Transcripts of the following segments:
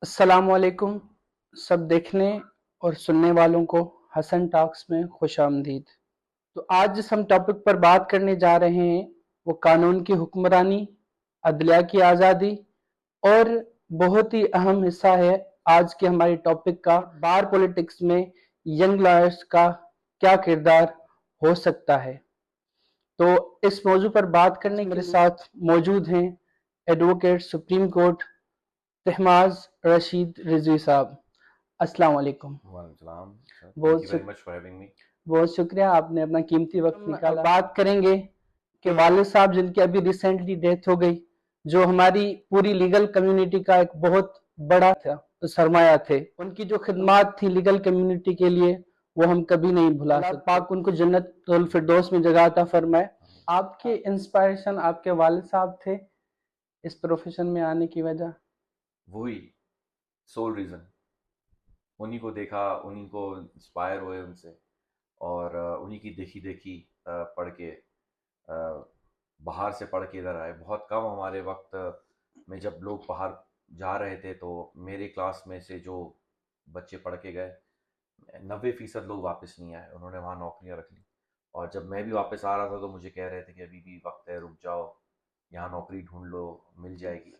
अस्सलामुअलैकुम सब देखने और सुनने वालों को हसन टॉक्स में खुशामदीद। तो आज जिस हम टॉपिक पर बात करने जा रहे हैं वो कानून की हुक्मरानी, अदलिया की आज़ादी और बहुत ही अहम हिस्सा है आज के हमारे टॉपिक का, बार पॉलिटिक्स में यंग लॉयर्स का क्या किरदार हो सकता है। तो इस मौजू पर बात करने के मेरे साथ मौजूद हैं advocate supreme court Tahmaz Rashid Rizvi साहब। अस्सलाम वालेकुम। वालेकुम सर, थैंक बहुत यू वेरी शुक मच फॉर हैविंग मी। बहुत शुक्रिया, आपने अपना कीमती वक्त हम निकाला। बात करेंगे कि वालिद साहब जिनकी अभी रिसेंटली डेथ हो गई, जो हमारी पूरी लीगल कम्युनिटी का एक बहुत बड़ा था, सरमाया थे। उनकी जो खिदमात थी लीगल कम्युनिटी के लिए वो हम कभी नहीं भुला सकते। पाक उनको जन्नतुल फिरदौस में जगह अता फरमाए। आपके इंस्पायरेशन आपके वालिद साहब थे इस प्रोफेशन में आने की वजह? वही सोल रीज़न, उन्हीं को देखा, उन्हीं को इंस्पायर हुए उनसे, और उन्हीं की देखी देखी पढ़ के, बाहर से पढ़ के इधर आए। बहुत कम हमारे वक्त में जब लोग बाहर जा रहे थे तो मेरे क्लास में से जो बच्चे पढ़ के गए, 90% लोग वापस नहीं आए, उन्होंने वहाँ नौकरियाँ रख ली। और जब मैं भी वापस आ रहा था तो मुझे कह रहे थे कि अभी भी वक्त है, रुक जाओ, यहाँ नौकरी ढूंढ लो, मिल जाएगी।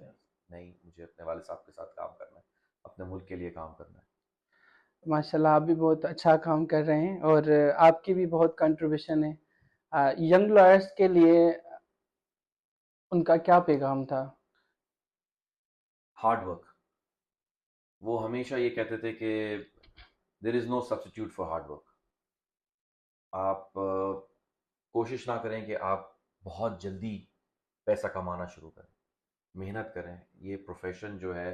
नहीं, मुझे अपने वाले साहब के साथ काम करना है, अपने मुल्क के लिए काम करना है। माशाल्लाह, आप भी बहुत अच्छा काम कर रहे हैं और आपकी भी बहुत कंट्रीब्यूशन है यंग लॉयर्स के लिए। उनका क्या पैगाम था? Hard work. वो हमेशा ये कहते थे कि there is no substitute for hard work. आप कोशिश ना करें कि आप बहुत जल्दी पैसा कमाना शुरू करें, मेहनत करें। ये प्रोफेशन जो है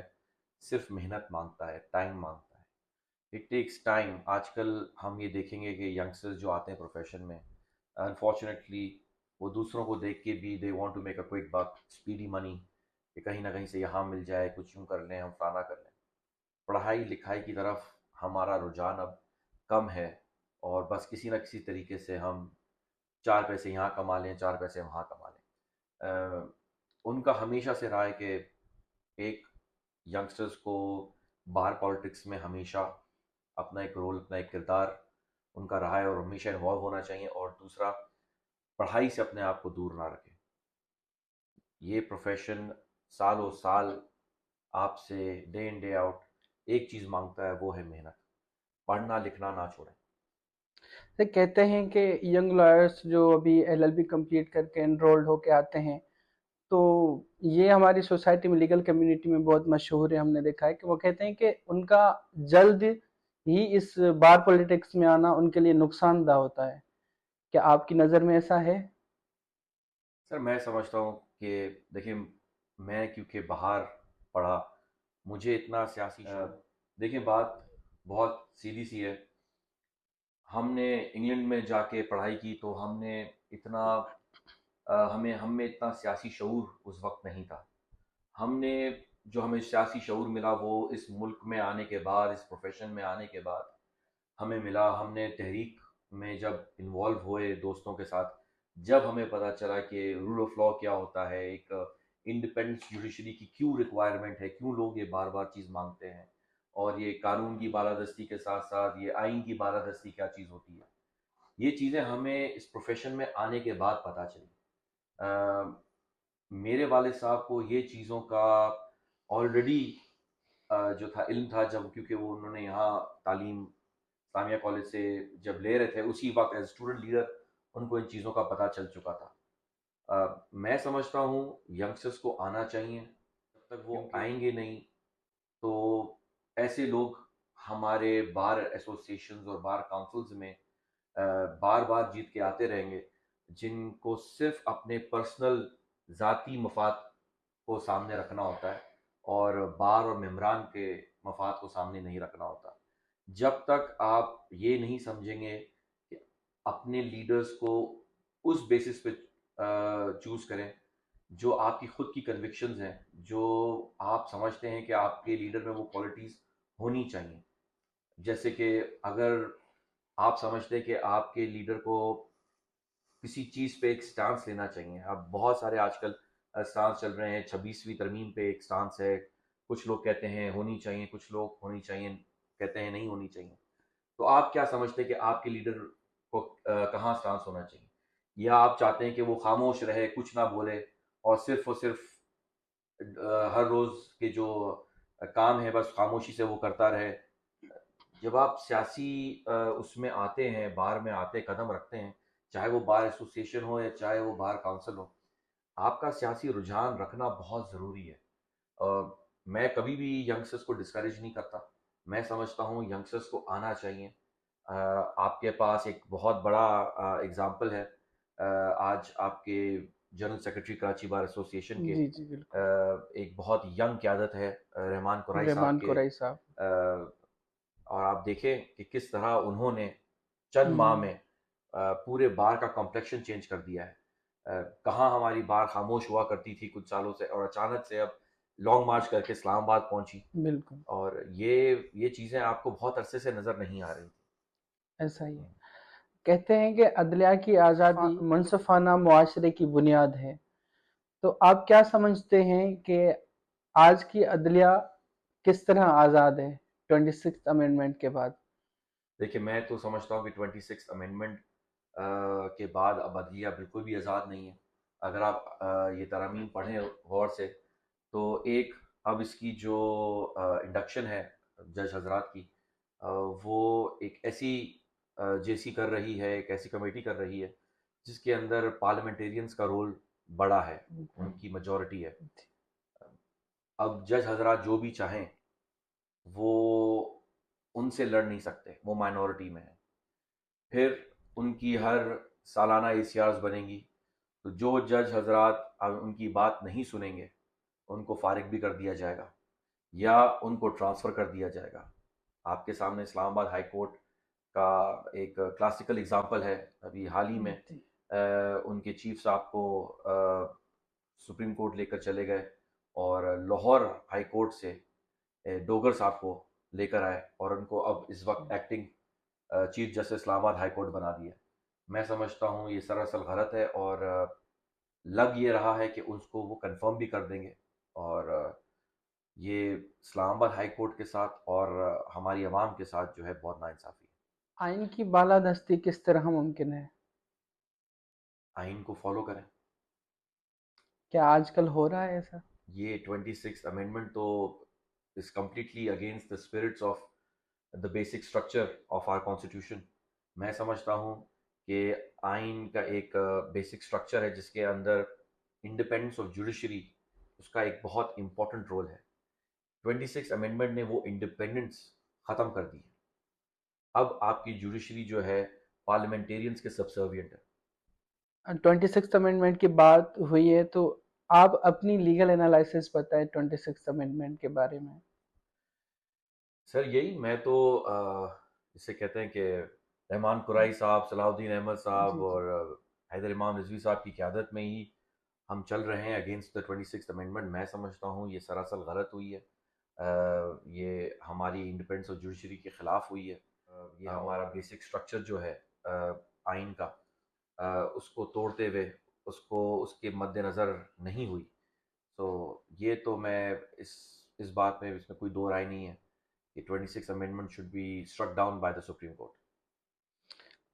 सिर्फ मेहनत मांगता है, टाइम मांगता है। It takes time. आजकल हम ये देखेंगे कि यंगस्टर्स जो आते हैं प्रोफेशन में, अनफॉर्चुनेटली वो दूसरों को देख के भी they want to make a quick buck, speedy money, कि कहीं ना कहीं से यहाँ मिल जाए, कुछ यूँ कर लें, हम फलाना कर लें। पढ़ाई लिखाई की तरफ हमारा रुझान अब कम है, और बस किसी न किसी तरीके से हम चार पैसे यहाँ कमा लें, चार पैसे वहाँ कमा लें। उनका हमेशा से रहा है कि एक यंगस्टर्स को बाहर पॉलिटिक्स में हमेशा अपना एक रोल, अपना एक किरदार उनका रहा है, और हमेशा इन्वॉल्व होना चाहिए। और दूसरा, पढ़ाई से अपने आप को दूर ना रखें। ये प्रोफेशन सालों साल आपसे डे इन डे आउट एक चीज़ मांगता है, वो है मेहनत। पढ़ना लिखना ना छोड़ें। तो कहते हैं कि यंग लॉयर्स जो अभी एलएलबी कंप्लीट करके एनरोल्ड होके आते हैं, तो ये हमारी सोसाइटी में लीगल कम्युनिटी में बहुत मशहूर है। हमने देखा है कि वो कहते हैं कि उनका जल्द ही इस बार पॉलिटिक्स में आना उनके लिए नुकसानदा होता है। क्या आपकी नज़र में ऐसा है? सर, मैं समझता हूँ कि देखिए, मैं क्योंकि बाहर पढ़ा, मुझे इतना सियासी देखिए, बात बहुत सीधी सी है। हमने इंग्लैंड में जाके पढ़ाई की तो हमने इतना हमें हमें इतना सियासी शऊर उस वक्त नहीं था। हमने जो हमें सियासी शऊर मिला वो इस मुल्क में आने के बाद, इस प्रोफेशन में आने के बाद हमें मिला। हमने तहरीक में जब इन्वॉल्व हुए दोस्तों के साथ, जब हमें पता चला कि रूल ऑफ लॉ क्या होता है, एक इंडिपेंडेंट जुडिशरी की क्यों रिक्वायरमेंट है, क्यों लोग ये बार बार चीज़ मांगते हैं, और ये कानून की बालादस्ती के साथ साथ ये आइन की बालादस्ती क्या चीज़ होती है, ये चीज़ें हमें इस प्रोफेशन में आने के बाद पता चली। अ, मेरे वाले साहब को ये चीज़ों का ऑलरेडी जो था इल्म था, जब क्योंकि वो उन्होंने यहाँ तालीम इस्लामिया कॉलेज से जब ले रहे थे, उसी वक्त एज स्टूडेंट लीडर उनको इन चीज़ों का पता चल चुका था। मैं समझता हूँ यंगस्टर्स को आना चाहिए। जब तक वो आएंगे नहीं तो ऐसे लोग हमारे बार एसोसिएशंस और बार काउंसिल्स में बार बार जीत के आते रहेंगे, जिनको सिर्फ अपने पर्सनल ज़ाती मफाद को सामने रखना होता है, और बार और मेम्बरान के मफाद को सामने नहीं रखना होता। जब तक आप ये नहीं समझेंगे कि अपने लीडर्स को उस बेसिस पे चूज़ करें जो आपकी खुद की कन्विक्शंस हैं, जो आप समझते हैं कि आपके लीडर में वो क्वालिटीज़ होनी चाहिए। जैसे कि अगर आप समझते हैं कि आपके लीडर को किसी चीज़ पे एक स्टांस लेना चाहिए। अब बहुत सारे आजकल स्टांस चल रहे हैं, 26वीं तरमीम पे एक स्टांस है, कुछ लोग कहते हैं होनी चाहिए, कुछ लोग होनी चाहिए कहते हैं नहीं होनी चाहिए। तो आप क्या समझते हैं कि आपके लीडर को कहाँ स्टांस होना चाहिए? या आप चाहते हैं कि वो खामोश रहे, कुछ ना बोले और सिर्फ हर रोज के जो काम है बस खामोशी से वो करता रहे? जब आप सियासी उसमें आते हैं, बार में आते कदम रखते हैं, चाहे वो बार एसोसिएशन हो या चाहे वो बार काउंसिल हो, आपका सियासी रुझान रखना बहुत ज़रूरी है। अ, मैं कभी भी यंगस्टर्स को डिस्करेज नहीं करता। मैं समझता हूँ यंगस्टर्स को आना चाहिए। आपके पास एक बहुत बड़ा एग्जाम्पल है। आज आपके general secretary Karachi bar association के जी जी बिल्कुल। एक बहुत यंग क़यादत है, रहमान कुरैशी साहब रहमान के। कुरैशी साहब। और आप देखें कि किस तरह उन्होंने चंद माह हम्म। में पूरे बार का कॉम्प्लेक्शन चेंज कर दिया है। कहाँ हमारी बार खामोश हुआ करती थी कुछ सालों से, और अचानक से अब लॉन्ग मार्च करके इस्लामाबाद पहुंची। बिल्कुल। और ये चीज़ें आपको बहुत अरसे से नज़र नहीं आ रही ऐसा ही है। थी। कहते हैं कि अदलिया की आज़ादी मुनसफाना मुआशरे की बुनियाद है। तो आप क्या समझते हैं कि आज की अदलिया किस तरह आज़ाद है 26th अमेंडमेंट के बाद? देखिए, मैं तो समझता हूँ कि 26 अमेंडमेंट के बाद अब अदलिया बिल्कुल भी आज़ाद नहीं है। अगर आप ये तरमीम पढ़ें गौर से, तो एक अब इसकी जो इंडक्शन है जज हजरात की, वो एक ऐसी जेसी कर रही है, एक ऐसी कमेटी कर रही है जिसके अंदर पार्लियामेंटेरियंस का रोल बड़ा है, उनकी मेजॉरिटी है। अब जज हजरात जो भी चाहें वो उनसे लड़ नहीं सकते, वो माइनॉरिटी में है। फिर उनकी हर सालाना एसीआर्स बनेंगी, तो जो जज हजरात उनकी बात नहीं सुनेंगे उनको फारिग भी कर दिया जाएगा या उनको ट्रांसफ़र कर दिया जाएगा। आपके सामने इस्लामाबाद हाई कोर्ट का एक क्लासिकल एग्जांपल है। अभी हाल ही में उनके चीफ साहब को सुप्रीम कोर्ट लेकर चले गए और लाहौर हाई कोर्ट से डोगर साहब को लेकर आए और उनको अब इस वक्त acting chief justice Islamabad high court बना दिया। मैं समझता हूँ ये सरासर गलत है और लग ये रहा है कि उसको वो कंफर्म भी कर देंगे। और ये इस्लामाबाद हाई कोर्ट के साथ और हमारी आवाम के साथ जो है बहुत नाइंसाफ़ी है। आइन की बालादस्ती किस तरह मुमकिन है? आइन को फॉलो करें। क्या आजकल हो रहा है ऐसा? ये 26 अमेंडमेंट तो is completely against the spirits of the basic structure of our constitution. मैं समझता हूँ कि आइन का एक बेसिक स्ट्रक्चर है जिसके अंदर इंडिपेंडेंस ऑफ जुडिशरी उसका एक बहुत इंपॉर्टेंट रोल है। 26 अमेंडमेंट ने वो इंडिपेंडेंस ख़त्म कर दी है। अब आपकी जुडिशरी जो है पार्लियामेंटेरियंस के सबसर्विएंट है। 26th अमेंडमेंट की बात हुई है तो आप अपनी लीगल एनालिसिस बताएं 26th अमेंडमेंट के बारे में। सर यही मैं तो इसे कहते हैं कि रहमान कुरैशी साहब, सलाउद्दीन अहमद साहब जी जी। और हैदर इमाम रिजवी साहब की क़यादत में ही हम चल रहे हैं अगेंस्ट द 26 अमेंडमेंट। मैं समझता हूँ ये सरासर गलत हुई है। ये हमारी इंडिपेंडेंस ऑफ जुडिशरी के ख़िलाफ़ हुई है। ये हमारा बेसिक स्ट्रक्चर जो है आइन का, उसको तोड़ते हुए उसको उसके मद्देनज़र नहीं हुई। तो ये तो मैं इस बात में इसमें कोई दो राय नहीं है कि 26 amendment should be struck down by the Supreme Court.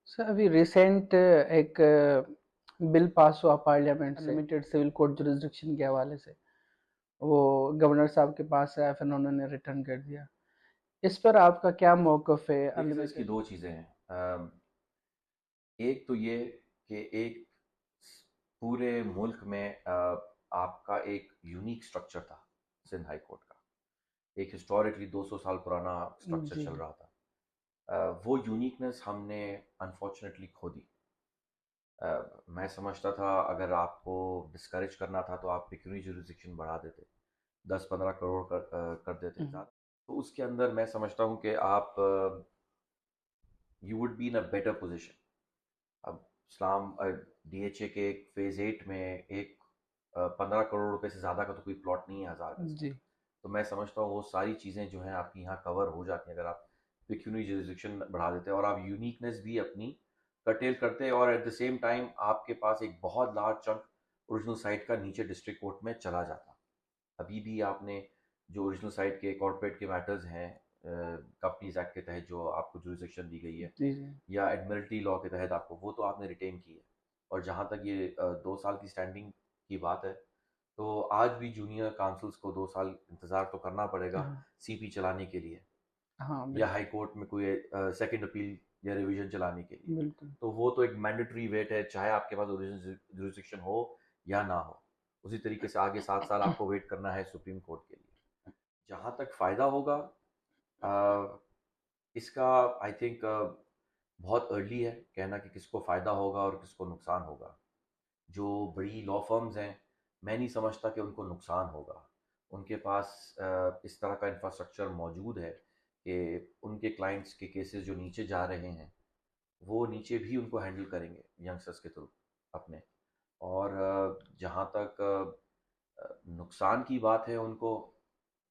Sir अभी रिसेंट एक बिल पास हुआ पार्लियामेंट से लिमिटेड सिविल कोर्ट जुरिस्डिक्शन के हवाले से। वो गवर्नर साहब के पास आया, फिर उन्होंने रिटर्न कर दिया। इस पर आपका क्या मौक़िफ़ है? देखिए सर, इसकी अनलिमिटेड। दो चीज़ें हैं। एक तो ये कि एक पूरे मुल्क में आपका एक यूनिक स्ट्रक्चर था सिंध हाई कोर्ट का। एक हिस्टोरिकली 200 साल पुराना स्ट्रक्चर जी। चल रहा था। वो यूनिकनेस हमने अनफॉर्चुनेटली खो दी। मैं समझता था अगर आपको डिस्करेज करना था तो आप पिक्यूनरी जुरिस्डिक्शन बढ़ा देते, 10-15 करोड़ कर देते ज़्यादा। तो उसके अंदर मैं समझता हूँ कि आप you would be in a better position. अब इस्लाम डीएचए के एक फेज़ 8 में एक 15 करोड़ रुपए से ज़्यादा का तो कोई प्लॉट नहीं है 1000 गज का। जी। तो मैं समझता हूँ वो सारी चीज़ें जो हैं आपकी यहाँ कवर हो जाती हैं अगर आप पिक्यूनरी जुरिस्डिक्शन बढ़ा देते और आप यूनिकनेस भी अपनी कर्टेल करते और एट द सेम टाइम आपके पास एक बहुत लार्ज चंक ओरिजिनल साइट का नीचे डिस्ट्रिक्ट कोर्ट में चला जाता। अभी भी आपने जो ओरिजिनल साइट के कॉर्पोरेट के मैटर्स हैं कंपनीज एक्ट के तहत जो आपको जुरिसडिक्शन दी गई है, जी जी। या एडमिरल्टी लॉ के तहत आपको, वो तो आपने रिटेन की है। और जहाँ तक ये 2 साल की स्टैंडिंग की बात है, तो आज भी जूनियर काउंसिल्स को 2 साल इंतज़ार तो करना पड़ेगा हाँ सीपी चलाने के लिए, हाँ या बिल्कुल। हाई कोर्ट में कोई सेकंड अपील या रिवीजन चलाने के लिए। बिल्कुल। तो वो तो एक मैंडेटरी वेट है, चाहे आपके पास ओरिजिनल जुरिसडिक्शन हो या ना हो। उसी तरीके से आगे 7 साल आपको वेट करना है सुप्रीम कोर्ट के लिए। जहाँ तक फ़ायदा होगा, अ, इसका आई थिंक बहुत अर्ली है कहना कि किसको फ़ायदा होगा और किसको नुकसान होगा। जो बड़ी लॉ फर्म्स हैं, मैं नहीं समझता कि उनको नुकसान होगा। उनके पास इस तरह का इंफ्रास्ट्रक्चर मौजूद है कि उनके क्लाइंट्स के केसेस जो नीचे जा रहे हैं, वो नीचे भी उनको हैंडल करेंगे यंगस्टर्स के थ्रू अपने। और जहाँ तक नुकसान की बात है, उनको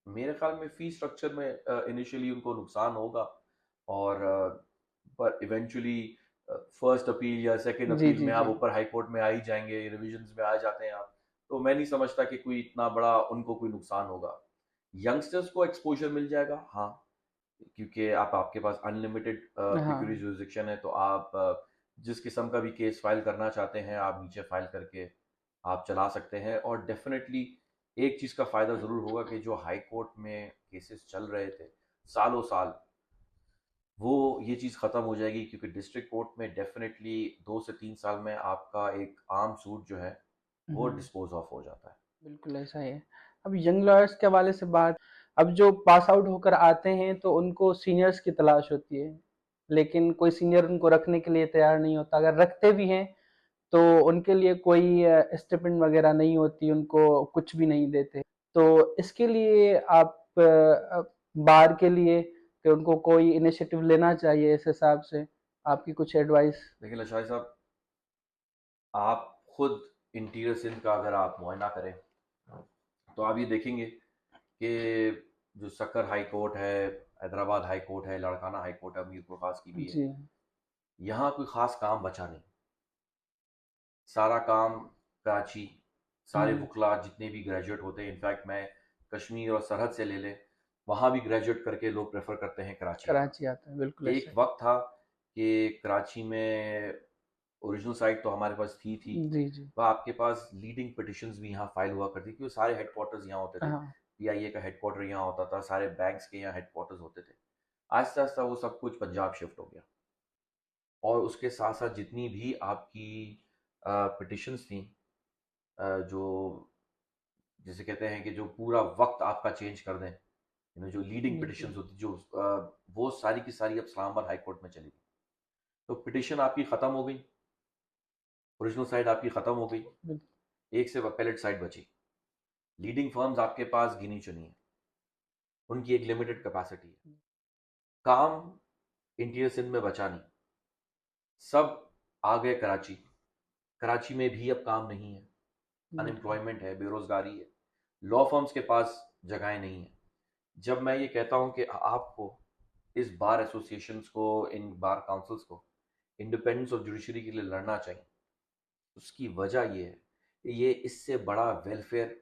मेरे ख्याल में फ़ी स्ट्रक्चर में इनिशियली उनको नुकसान होगा, और पर इवेंचुअली फर्स्ट अपील या सेकंड जी अपील जी में आप जी। ऊपर हाई कोर्ट में आ ही जाएंगे, रिविजन्स में आ जाते हैं आप। तो मैं नहीं समझता कि कोई इतना बड़ा उनको कोई नुकसान होगा। यंगस्टर्स को एक्सपोजर मिल जाएगा, हाँ, क्योंकि आपके पास अनलिमिटेड पिक्यूरी हाँ जुरिसडिक्शन है, तो आप जिस किस्म का भी केस फाइल करना चाहते हैं, आप नीचे फाइल करके आप चला सकते हैं। और डेफिनेटली एक चीज़ का फ़ायदा ज़रूर होगा कि जो हाई कोर्ट में केसेस चल रहे थे सालों साल, वो ये चीज़ ख़त्म हो जाएगी, क्योंकि डिस्ट्रिक्ट कोर्ट में डेफिनेटली 2 से 3 साल में आपका एक आर्म सूट जो है वो हम्म, डिस्पोज ऑफ हो जाता है। बिल्कुल ऐसा ही है। अब यंग लॉयर्स के हवाले से बात, अब जो पास आउट होकर आते हैं तो उनको सीनियर्स की तलाश होती है, लेकिन कोई सीनियर उनको रखने के लिए तैयार नहीं होता। अगर रखते भी हैं तो उनके लिए कोई स्टिपेंड वगैरह नहीं होती, उनको कुछ भी नहीं देते। तो इसके लिए आप बार के लिए कि उनको कोई इनिशिएटिव लेना चाहिए इस हिसाब से, आपकी कुछ एडवाइस? लेकिन लशाई साहब, आप खुद इंटीरियर सिंध का अगर आप मुआयना करें, तो आप ये देखेंगे कि जो सक्कर हाई कोर्ट है, हैदराबाद हाई कोर्ट है, लाड़काना हाई कोर्ट है, मीरपुर खास की भी है, जी। यहाँ कोई ख़ास काम बचा नहीं। सारा काम कराची, सारे हम्म, वकला जितने भी ग्रेजुएट होते हैं, इनफैक्ट मैं कश्मीर और सरहद से ले लें, वहाँ भी ग्रेजुएट करके लोग प्रेफर करते हैं कराची आना। कराची आता है, बिल्कुल ऐसा एक ही। वक्त था कि कराची में ओरिजिनल साइट तो हमारे पास थी, जी जी। वह आपके पास लीडिंग पिटिशंस भी यहाँ फाइल हुआ करती, क्योंकि सारे हेडक्वार्टर्स यहाँ होते थे। हाँ। पीआईए का हेडक्वार्टर यहाँ होता था, सारे बैंक्स के यहाँ हेडक्वार्टर्स होते थे। आहिस्ता आहिस्ता वो सब कुछ पंजाब शिफ्ट हो गया, और उसके साथ साथ जितनी भी आपकी पिटिशंस थी, जो जिसे कहते हैं कि जो पूरा वक्त आपका चेंज कर दें, जो लीडिंग बिल्कुल। पिटिशंस होती, जो वो सारी की सारी अब इस्लामाबाद हाई कोर्ट में चली गई। तो पिटिशन आपकी ख़त्म हो गई, ओरिजिनल साइट आपकी ख़त्म हो गई, बिल्कुल। एक से अपेलेट साइट बची। लीडिंग फर्म्स आपके पास गिनी चुनी है, उनकी एक लिमिटेड कैपेसिटी है। काम इंटीरियर सिंध में बचा नहीं, सब आ गए कराची। कराची में भी अब काम नहीं है, बिल्कुल। अनएम्प्लॉयमेंट है, बेरोजगारी है, लॉ फर्म्स के पास जगहें नहीं है। जब मैं ये कहता हूँ कि आपको इस बार एसोसिएशंस को, इन बार काउंसिल्स को इंडिपेंडेंस ऑफ जुडिशरी के लिए लड़ना चाहिए, उसकी वजह ये है कि ये इससे बड़ा वेलफेयर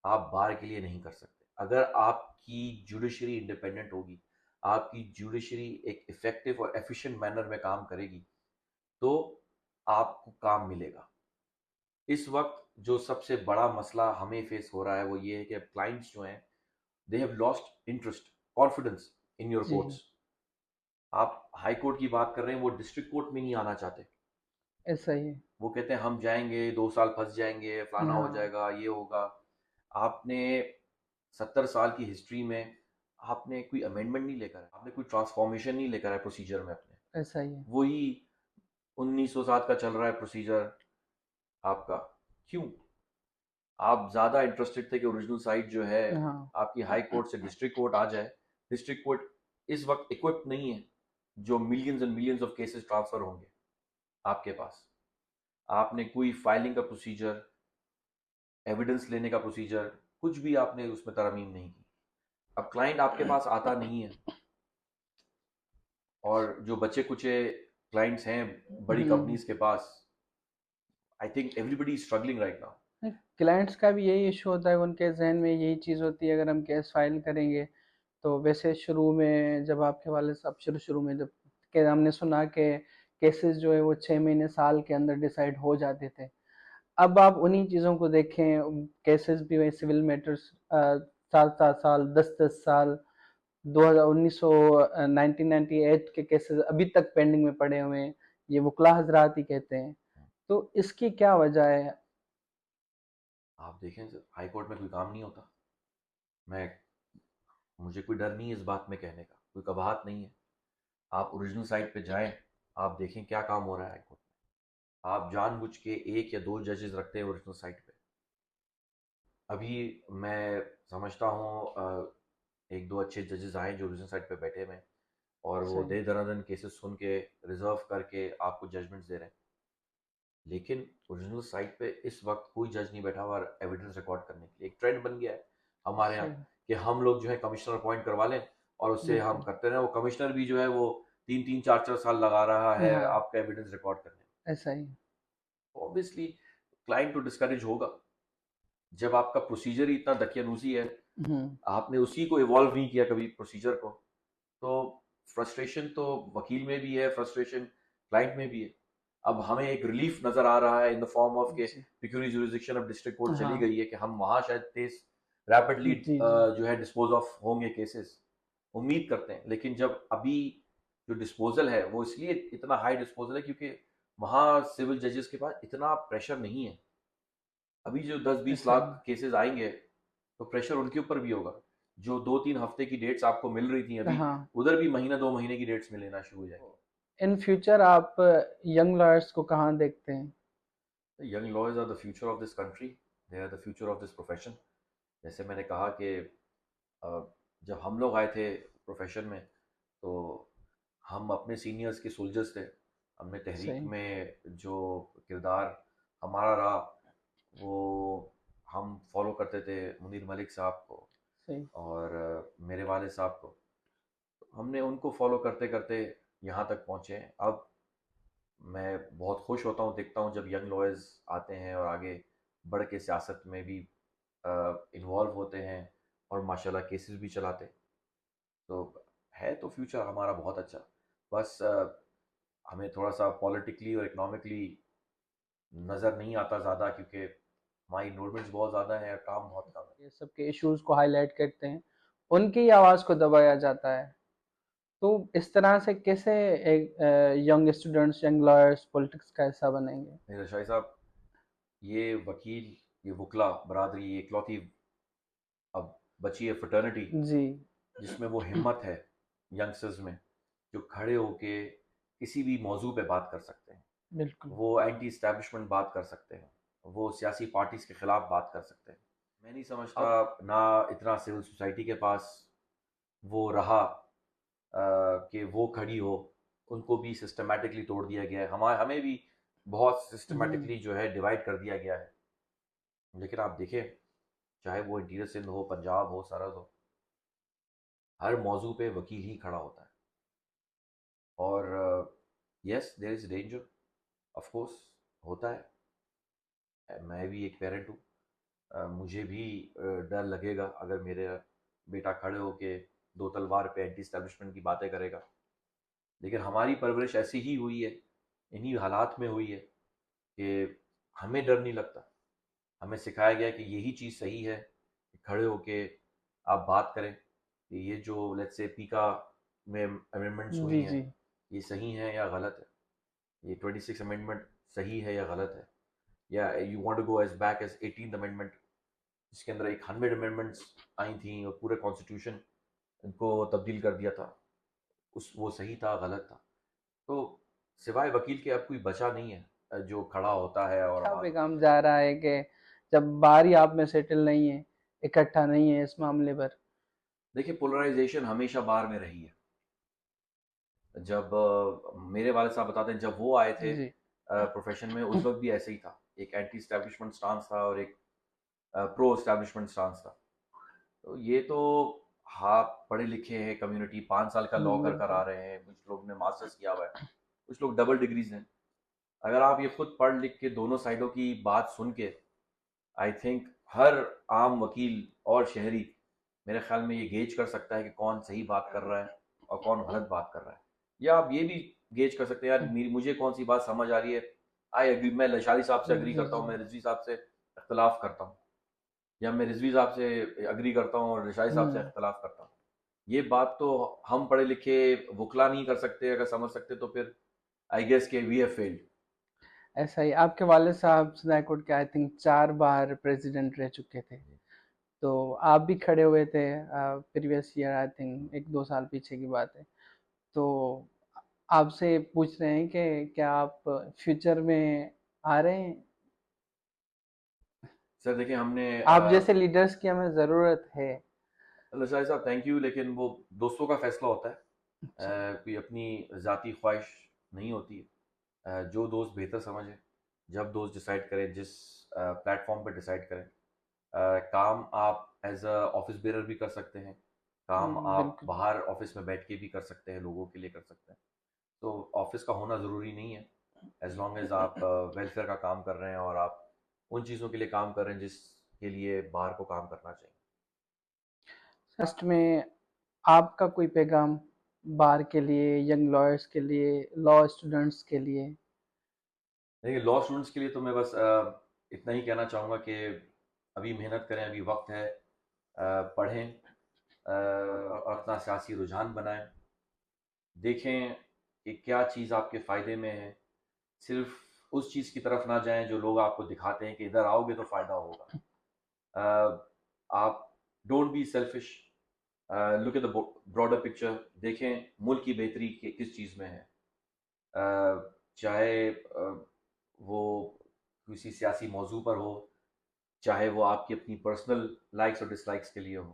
आप बार के लिए नहीं कर सकते। अगर आपकी जुडिशरी इंडिपेंडेंट होगी, आपकी जुडिशरी एक इफेक्टिव और एफिशिएंट मैनर में काम करेगी, तो आपको काम मिलेगा। इस वक्त जो सबसे बड़ा मसला हमें फेस हो रहा है वो ये है कि क्लाइंट्स जो हैं, they have lost interest, confidence in your जी। कोर्ट्स। आप हाई कोर्ट की बात कर रहे हैं, वो डिस्ट्रिक्ट कोर्ट में नहीं आना चाहते। ऐसा ही है। वो कहते हैं हम जाएंगे, 2 साल फंस जाएंगे, फलाना हो हाँ। जाएगा, ये होगा। आपने 70 साल की हिस्ट्री में आपने कोई अमेंडमेंट नहीं लेकर आए, आपने कोई ट्रांसफॉर्मेशन नहीं लेकर आए प्रोसीजर में अपने। ऐसा ही है। वही 1907 का चल रहा है प्रोसीजर आपका। क्यों? आप ज़्यादा इंटरेस्टेड थे कि ओरिजिनल साइट जो है हाँ। आपकी हाई कोर्ट से डिस्ट्रिक्ट कोर्ट आ जाए। डिस्ट्रिक्ट कोर्ट इस वक्त इक्विप्ड नहीं है, जो millions and millions of cases transfer होंगे आपके पास। आपने कोई फाइलिंग का प्रोसीजर, एविडेंस लेने का प्रोसीजर, कुछ भी आपने उसमें तरमीम नहीं की। अब क्लाइंट आपके पास आता नहीं है, और जो बचे कुचे क्लाइंट्स हैं बड़ी हम्म। कंपनीज के पास, I think everybody is struggling right now. Clients का भी यही इशू होता है, उनके जहन में यही चीज़ होती है, अगर हम केस फाइल करेंगे तो वैसे शुरू में जब आपके वाले साहब शुरू शुरू में जब के हमने सुना कि केसेस जो है वो 6 महीने साल के अंदर डिसाइड हो जाते थे। अब आप उन्हीं चीज़ों को देखें, केसेस भी वही सिविल मैटर्स 7-7 साल, 10-10 साल, 1998 के केसेस अभी तक पेंडिंग में पड़े हुए हैं, ये वकला हजरात ही कहते हैं। तो इसकी क्या वजह है? आप देखें सर, हाई कोर्ट में कोई काम नहीं होता। मैं मुझे कोई डर नहीं है इस बात में कहने का, कोई कबाहत नहीं है। आप ओरिजिनल साइट पे जाएं, आप देखें क्या काम हो रहा है हाई कोर्ट में। आप जानबूझ के एक या दो जजेस रखते हैं ओरिजिनल साइट पे। अभी मैं समझता हूँ एक दो अच्छे जजेस आए जो ओरिजिनल साइट पे बैठे हुए हैं, और वो सही। दे दनादन केसेस सुन के रिजर्व करके आपको जजमेंट्स दे रहे हैं। लेकिन ओरिजिनल साइट पे इस वक्त कोई जज नहीं बैठा हुआ एविडेंस रिकॉर्ड करने के लिए। एक ट्रेंड बन गया है हमारे यहाँ सही। कि हम लोग जो है कमिश्नर अपॉइंट करवा लें और उससे हम बिल्कुल। करते रहें। वो कमिश्नर भी जो है वो 3-3 4-4 साल लगा रहा है हाँ। आपका एविडेंस रिकॉर्ड करने में। ऐसा ही। ऑब्वियसली क्लाइंट तो डिस्करेज होगा जब आपका प्रोसीजर ही इतना दकियानूसी है, हम्म। आपने उसी को इवॉल्व नहीं किया कभी प्रोसीजर को। तो फ्रस्ट्रेशन तो वकील में भी है, फ्रस्ट्रेशन क्लाइंट में भी है। अब हमें एक रिलीफ नजर आ रहा है इन द फॉर्म ऑफ के जी। पिक्यूरी जुरिसडिक्शन ऑफ डिस्ट्रिक्ट कोर्ट चली हाँ। गई है कि हम वहां शायद तेज रैपिडली जी जी। जो है डिस्पोज ऑफ होंगे केसेस, उम्मीद करते हैं। लेकिन जब अभी जो डिस्पोजल है वो इसलिए इतना हाई डिस्पोजल है क्योंकि वहाँ सिविल जजेस के पास इतना प्रेशर नहीं है। अभी जो 10-20 ऐसा ही। लाख केसेस आएंगे तो प्रेशर उनके ऊपर भी होगा। जो 2-3 हफ्ते की डेट्स आपको मिल रही थी अभी, हाँ। उधर भी महीना 2 महीने की डेट्स मिल लेना शुरू हो जाएंगी। इन फ्यूचर आप यंग लॉयर्स को कहाँ देखते हैं? Young lawyers are the future of this country, they are the future of this profession. जैसे मैंने कहा कि जब हम लोग आए थे प्रोफेशन में तो हम अपने सीनियर्स के सोल्जर्स थे। हमने तहरीक सही। में जो किरदार हमारा रहा वो हम फॉलो करते थे मुनीर मलिक साहब को सही। और मेरे वाले साहब को। हमने उनको फॉलो करते करते यहाँ तक पहुँचे हैं। अब मैं बहुत खुश होता हूँ, देखता हूँ जब यंग लॉयर्स आते हैं और आगे बढ़ के सियासत में भी इन्वॉल्व होते हैं और माशाल्लाह केसेस भी चलाते हैं। तो है तो फ्यूचर हमारा बहुत अच्छा। बस हमें थोड़ा सा पॉलिटिकली और इकोनॉमिकली नज़र नहीं आता ज़्यादा क्योंकि हमारी इन्वॉल्वमेंट्स बहुत ज़्यादा है और काम बहुत कम है। ये सब के इश्यूज को हाईलाइट करते हैं, उनकी आवाज़ को दबाया जाता है। तो इस तरह से कैसे एक young students, young lawyers politics का हिस्सा बनेंगे? मेरे शाही साहब, ये वकील, ये वकला बरादरी, ये इकलौती अब बची है फ्रटर्निटी जी। जिसमें वो हिम्मत है यंगस्टर्स में जो खड़े होके किसी भी मौजू पे बात कर सकते हैं। बिल्कुल। वो एंटी इस्टेब्लिशमेंट बात कर सकते हैं, वो सियासी पार्टीज के खिलाफ बात कर सकते हैं। मैं नहीं समझता अब ना इतना सिविल सोसाइटी के पास वो रहा कि वो खड़ी हो। उनको भी सिस्टमेटिकली तोड़ दिया गया है, हमें भी बहुत हम्म। सिस्टमेटिकली जो है डिवाइड कर दिया गया है। लेकिन आप देखें, चाहे वो इंटीरियर सिंध हो, पंजाब हो, सरहद हो, हर मौजू पे वकील ही खड़ा होता है। और yes there is danger, of course होता है। मैं भी एक पेरेंट हूँ, मुझे भी डर लगेगा अगर मेरे बेटा खड़े होके दो तलवार पे एंटी स्टैब्लिशमेंट की बातें करेगा। लेकिन हमारी परवरिश ऐसी ही हुई है, इन्हीं हालात में हुई है कि हमें डर नहीं लगता। हमें सिखाया गया कि यही चीज़ सही है कि खड़े होके आप बात करें कि ये जो लेट्स से पीका में अमेंडमेंट्स हुई जी हैं जी। ये सही हैं या गलत है। ये 26 अमेंडमेंट सही है या गलत है, या you want to go as back as 18th amendment जिसके अंदर एक 100 अमेंडमेंट्स आई थी और पूरे कॉन्स्टिट्यूशन इनको तब्दील कर दिया था। उस वो सही था गलत था। तो सिवाय वकील के अब कोई बचा नहीं है जो खड़ा होता है और अच्छा आवाज़ पैगाम उठाता जा रहा है कि जब बारी आप में सेटल नहीं है, इकट्ठा नहीं है इस मामले पर। है। देखिए, पोलराइजेशन हमेशा बाहर में रही है। जब मेरे वाले साहब बताते हैं जब वो आए थे जी। प्रोफेशन में उस वक्त भी ऐसे ही था। एक एंटी स्टैब्लिशमेंट स्टांस था और एक प्रो स्टैब्लिशमेंट स्टांस था। तो ये तो हाँ, पढ़े लिखे हैं कम्युनिटी, 5 साल का लॉ कर कर आ बिल्कुल। रहे हैं, कुछ लोग ने मास्टर्स किया हुआ है, कुछ लोग डबल डिग्रीज हैं। अगर आप ये खुद पढ़ लिख के दोनों साइडों की बात सुन के आई थिंक हर आम वकील और शहरी मेरे ख्याल में ये गेज कर सकता है कि कौन सही बात कर रहा है और कौन गलत बात कर रहा है। या आप ये भी गेज कर सकते हैं, यार मुझे कौन सी बात समझ आ रही है, आई एग्री, मैं लशारी साहब से एग्री जी करता जी। हूँ, मैं रिजवी साहब से इख्तलाफ करता हूँ, या मैं रिजवी साहब से एग्री करता हूँ और लशारी साहब से हम्म। इख्तलाफ करता हूँ। ये बात तो हम पढ़े लिखे वकला नहीं कर सकते, अगर समझ सकते तो फिर आई गेस के वी हैव फेल्ड। ऐसा ही आपके वाले साहब सुप्रीम कोर्ट के आई थिंक 4 बार प्रेसिडेंट रह चुके थे। तो आप भी खड़े हुए थे प्रीवियस ईयर, आई थिंक 1-2 साल पीछे की बात है। तो आपसे पूछ रहे हैं कि क्या आप फ्यूचर में आ रहे हैं? सर देखिए हमने आप जैसे लीडर्स की हमें ज़रूरत है। लशारी साहब थैंक यू, लेकिन वो दोस्तों का फैसला होता है, अच्छा। कोई अपनी ज़ाती ख्वाहिश नहीं होती है। जो दोस्त बेहतर समझे, जब दोस्त डिसाइड करें, जिस प्लेटफॉर्म पर डिसाइड करें, काम आप एज अ ऑफिस बेरर भी कर सकते हैं, काम आप बिल्कुल। बाहर ऑफिस में बैठ के भी कर सकते हैं, लोगों के लिए कर सकते हैं। तो ऑफिस का होना ज़रूरी नहीं है, एज लॉन्ग एज आप वेलफेयर का काम कर रहे हैं और आप उन चीज़ों के लिए काम कर रहे हैं जिसके लिए बाहर को काम करना चाहिए। लास्ट में आपका कोई पैगाम बार के लिए, यंग लॉयर्स के लिए, लॉ स्टूडेंट्स के लिए? देखिए लॉ स्टूडेंट्स के लिए तो मैं बस इतना ही कहना चाहूँगा कि अभी मेहनत करें, अभी वक्त है, पढ़ें, और अपना सियासी रुझान बनाएं, देखें कि क्या चीज़ आपके फ़ायदे में है, सिर्फ उस चीज़ की तरफ ना जाएं जो लोग आपको दिखाते हैं कि इधर आओगे तो फ़ायदा होगा। आप don't be selfish, look at the broader picture, देखें मुल्क की बेहतरी किस चीज़ में है। चाहे वो किसी सियासी मौजू पर हो, चाहे वो आपकी अपनी पर्सनल लाइक्स और डिसलाइक्स के लिए हो,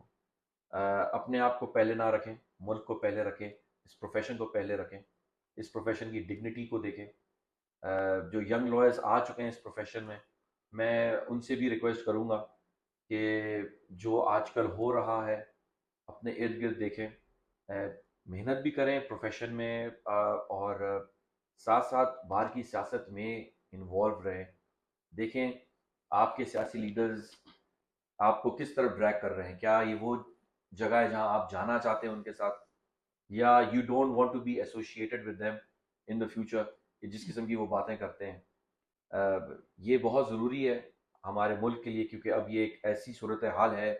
अपने आप को पहले ना रखें, मुल्क को पहले रखें, इस प्रोफेशन को पहले रखें, इस प्रोफेशन की डिग्निटी को देखें। जो यंग लॉयर्स आ चुके हैं इस प्रोफेशन में, मैं उनसे भी रिक्वेस्ट करूँगा कि जो आजकल हो रहा है अपने इर्द गिर्द देखें, मेहनत भी करें प्रोफेशन में, और साथ साथ बाहर की सियासत में इन्वॉल्व रहें, देखें आपके सियासी लीडर्स आपको किस तरफ ड्रैग कर रहे हैं, क्या ये वो जगह है जहां आप जाना चाहते हैं उनके साथ, या you don't want to be associated with them in the future, जिस किस्म की वो बातें करते हैं। ये बहुत ज़रूरी है हमारे मुल्क के लिए, क्योंकि अब ये एक ऐसी सूरत हाल है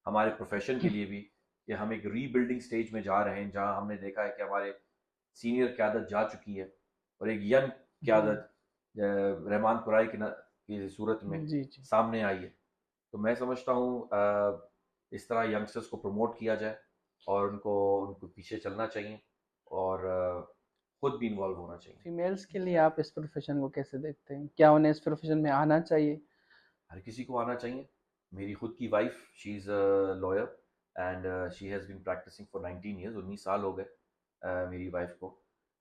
हमारे प्रोफेशन के लिए भी कि हम एक रीबिल्डिंग स्टेज में जा रहे हैं, जहां हमने देखा है कि हमारे सीनियर क़यादत जा चुकी है और एक यंग क़यादत रहमान कुराई की सूरत में जी जी। सामने आई है। तो मैं समझता हूँ इस तरह यंगस्टर्स को प्रमोट किया जाए और उनको उनको पीछे चलना चाहिए और खुद भी इन्वॉल्व होना चाहिए। फीमेल्स के लिए आप इस प्रोफेशन को कैसे देखते हैं? क्या उन्हें इस प्रोफेशन में आना चाहिए? हर किसी को आना चाहिए। मेरी खुद की wife, she is a lawyer and she has been practising for 19 years, 19 साल हो गए मेरी वाइफ को।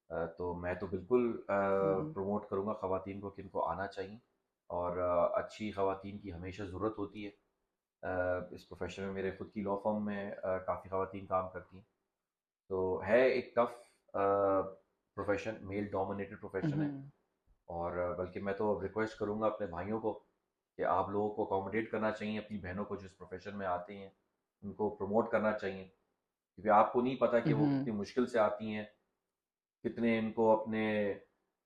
तो मैं तो बिल्कुल हम्म। प्रमोट करूँगा ख़वातीन को कि इनको आना चाहिए, और अच्छी ख़वातीन की हमेशा ज़रूरत होती है। इस प्रोफेशन में मेरे खुद की लॉ फर्म में काफ़ी ख़वातीन काम करती हैं, तो है एक tough profession, male dominated profession है। हम्म। और बल्कि मैं तो रिक्वेस्ट करूंगा अपने भाइयों को कि आप लोगों को अकोमोडेट करना चाहिए, अपनी बहनों को जो इस प्रोफेशन में आती हैं उनको प्रमोट करना चाहिए, क्योंकि आपको नहीं पता कि वो हम्म। कितनी मुश्किल से आती हैं, कितने इनको अपने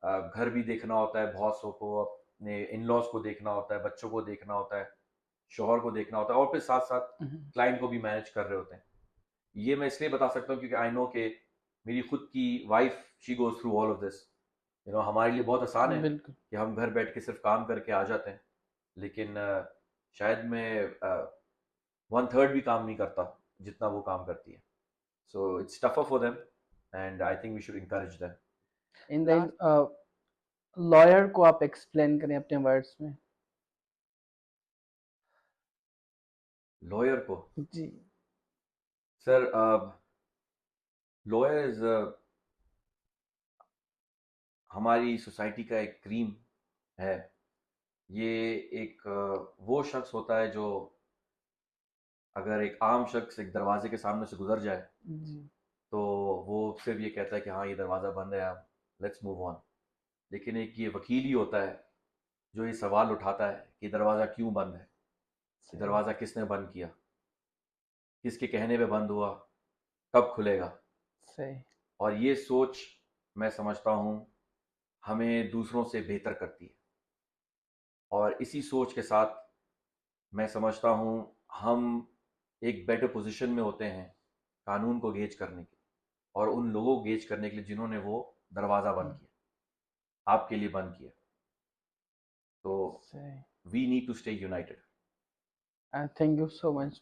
घर भी देखना होता है, बॉसों को, अपने इन लॉज को देखना होता है, बच्चों को देखना होता है, शोहर को देखना होता है, और फिर साथ साथ हम्म। क्लाइंट को भी मैनेज कर रहे होते हैं। ये मैं इसलिए बता सकता हूँ क्योंकि आई नो कि मेरी खुद की wife, she goes through all of this. हमारे लिए बहुत आसान है बिल्कुल। कि हम घर बैठ के सिर्फ काम करके आ जाते हैं, लेकिन शायद मैं 1/3 भी काम नहीं करता जितना वो काम करती है। So it's tougher for them and I think we should encourage them. In the lawyer को आप एक्सप्लेन करें अपने वर्ड्स में। लॉयर को, जी। सर लॉयर इज हमारी सोसाइटी का एक क्रीम है। ये एक वो शख्स होता है जो, अगर एक आम शख्स एक दरवाजे के सामने से गुजर जाए जी। तो वो सिर्फ ये कहता है कि हाँ ये दरवाज़ा बंद है, अब लेट्स मूव ऑन। लेकिन एक ये वकील ही होता है जो ये सवाल उठाता है कि दरवाज़ा क्यों बंद है, कि सही। दरवाज़ा किसने बंद किया, किसके कहने पे बंद हुआ, कब खुलेगा। सही। और ये सोच मैं समझता हूँ हमें दूसरों से बेहतर करती है। और इसी सोच के साथ मैं समझता हूँ हम एक बेटर पोजीशन में होते हैं कानून को गेज करने के, और उन लोगों को गेज करने के लिए जिन्होंने वो दरवाज़ा बंद किया, आपके लिए बंद किया। तो सही। We need to stay united. Thank you so much